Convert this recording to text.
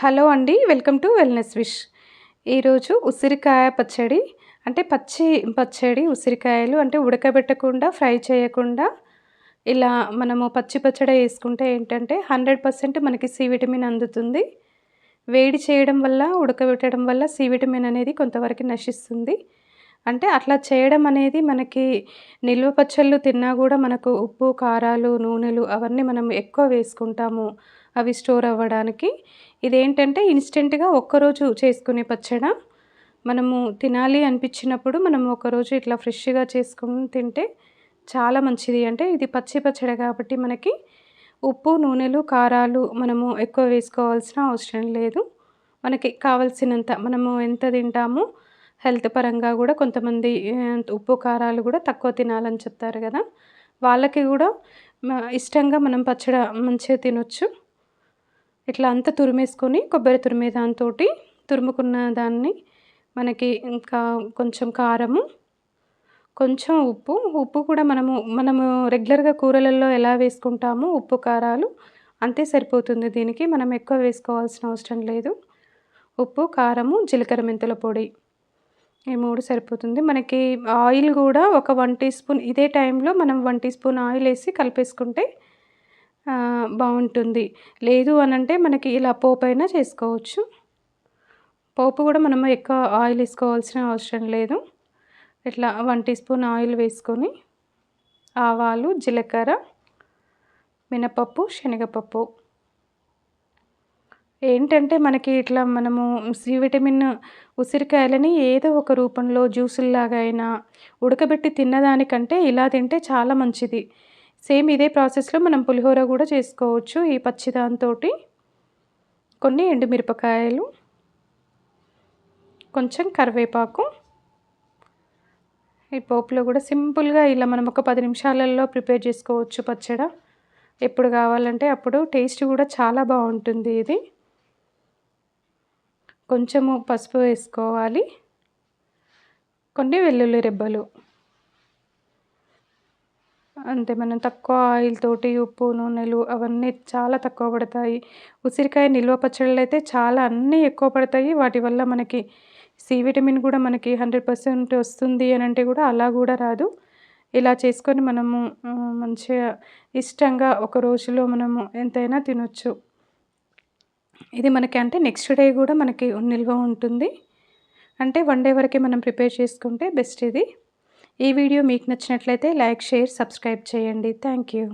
Hello అండి. Welcome to wellness wish. ఈరోజు ఉసిరికాయ పచ్చడి అంటే పచ్చడి ఉసిరికాయలు అంటే ఉడకబెట్టకుండా, ఫ్రై చేయకుండా ఇలా మనము పచ్చి పచ్చడి యేసుకుంటే ఏంటంటే 100% మనకి సి విటమిన్ అందుతుంది. వేడి చేయడం వల్ల, ఉడకబెట్టడం వల్ల సి విటమిన్ అనేది కొంతవరకు నశిస్తుంది. అంటే అట్లా చేయడం అనేది మనకి నిల్వ పచ్చళ్ళు తిన్నా గూడా మనకు ఉప్పు, కారాలు, నూనెలు అవన్నీ మనం ఎక్కువ వేసుకుంటాము. అవి స్టోర్ అవ్వడానికి. ఇదేంటంటే ఇన్‌స్టంట్‌గా ఒక్కరోజు చేసుకునే పచ్చడ. మనము తినాలి అనిపించినప్పుడు మనం ఒకరోజు ఇట్లా ఫ్రెష్‌గా చేసుకొని తింటే చాలా మంచిది. అంటే ఇది పచ్చి పచ్చడి కాబట్టి మనకి ఉప్పు, నూనెలు, కారాలు మనము ఎక్కువ వేసుకోవాల్సిన అవసరం లేదు. మనకి కావాల్సినంత మనము ఎంత తింటామో హెల్త్ పరంగా గూడా కొంతమంది ఉప్పు, కారాలు గూడా తక్కువ తినాలని చెప్తారు గదా! వాళ్ళకి గూడా ఇష్టంగా మనం పచ్చడ మంచిగా తినొచ్చు. ఇట్లా అంతా తురిమేసుకొని కొబ్బరి తురిమే దాంతోటి తురుముకున్న దాన్ని మనకి ఇంకా కొంచెం కారము, కొంచెం ఉప్పు, ఉప్పు కూడా మనము రెగ్యులర్‌గా కూరలలో ఎలా వేసుకుంటామో ఉప్పు, కారాలు అంతే సరిపోతుంది దీనికి. మనం ఎక్కువ వేసుకోవాల్సిన అవసరం లేదు. ఉప్పు, కారము, జీలకర్ర మెంతుల పొడి ఈ 3 సరిపోతుంది. మనకి ఆయిల్ గూడా ఒక 1 టీ స్పూన్ ఇదే టైంలో మనం 1 టీ స్పూన్ ఆయిలేసి కలిపేసుకుంటే బావుంటుంది. లేదు అనంటే మనకి ఇలా పోపైనా చేసుకోవచ్చు. పోపు గూడా మనము ఎక్కువ ఆయిల్ ఏసుకోవాల్సిన అవసరం లేదు. ఇట్లా 1 టీ స్పూన్ ఆయిల్ వేసుకొని ఆవాలు, జీలకర్ర, మినపప్పు, శనగపప్పు ఏంటంటే మనకి ఇట్లా మనము సి విటమిన్ ఉసిరికాయలని ఏదో ఒక రూపంలో జ్యూసుల్లాగా అయినా, ఉడకబెట్టి తిన్నదానికంటే ఇలా తింటే చాలా మంచిది. సేమ్ ఇదే ప్రాసెస్‌లో మనం పులిహోర గూడా చేసుకోవచ్చు. ఈ పచ్చి దాంతోటి కొన్ని ఎండుమిరపకాయలు, కొంచెం కరివేపాకు, ఈ పోపులో గూడా సింపుల్‌గా ఇలా మనం ఒక 10 నిమిషాలలో ప్రిపేర్ చేసుకోవచ్చు పచ్చడ. ఎప్పుడు కావాలంటే అప్పుడు టేస్ట్ గూడా చాలా బావుంటుంది ఇది. కొంచెము పసుపు వేసుకోవాలి. కొన్ని వెల్లుల్లి రెబ్బలు. అంతే మనం తక్కువ ఆయిల్ తోటి ఉప్పు, నూనెలు అవన్నీ చాలా తక్కువ పడతాయి. ఉసిరికాయ నిల్వ పచ్చళ్ళైతే చాలా అన్నీ ఎక్కువ పడతాయి. వాటి వల్ల మనకి సి విటమిన్ కూడా మనకి 100% వస్తుంది అనంటే కూడా అలా గూడా రాదు. ఇలా చేసుకొని మనము మంచిగా ఇష్టంగా ఒక రోజులో మనము ఎంతైనా తినొచ్చు. ఇది మనకి అంటే నెక్స్ట్ డే గూడా మనకి నిల్వ ఉంటుంది. అంటే 1 డే వరకే మనం ప్రిపేర్ చేసుకుంటే బెస్ట్ ఇది. ఈ వీడియో మీకు నచ్చినట్లయితే లైక్, షేర్, సబ్స్క్రైబ్ చేయండి. Thank you.